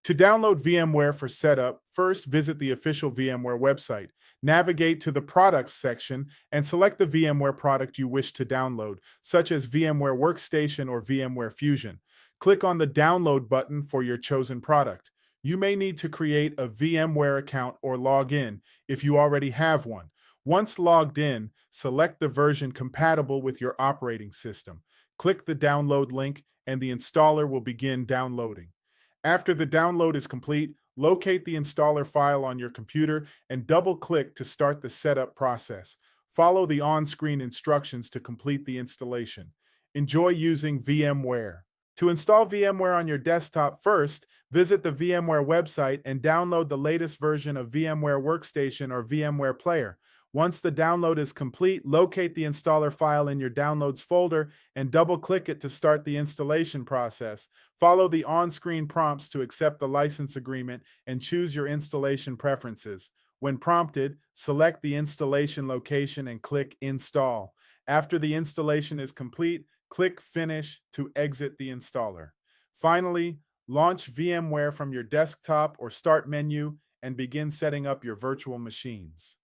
To download VMware for setup, first visit the official VMware website. Navigate to the Products section and select the VMware product you wish to download, such as VMware Workstation or VMware Fusion. Click on the Download button for your chosen product. You may need to create a VMware account or log in if you already have one. Once logged in, select the version compatible with your operating system. Click the download link and the installer will begin downloading. After the download is complete, locate the installer file on your computer and double-click to start the setup process. Follow the on-screen instructions to complete the installation. Enjoy using VMware. To install VMware on your desktop, first, visit the VMware website and download the latest version of VMware Workstation or VMware Player. Once the download is complete, locate the installer file in your Downloads folder and double-click it to start the installation process. Follow the on-screen prompts to accept the license agreement and choose your installation preferences. When prompted, select the installation location and click Install. After the installation is complete, click Finish to exit the installer. Finally, launch VMware from your desktop or Start menu and begin setting up your virtual machines.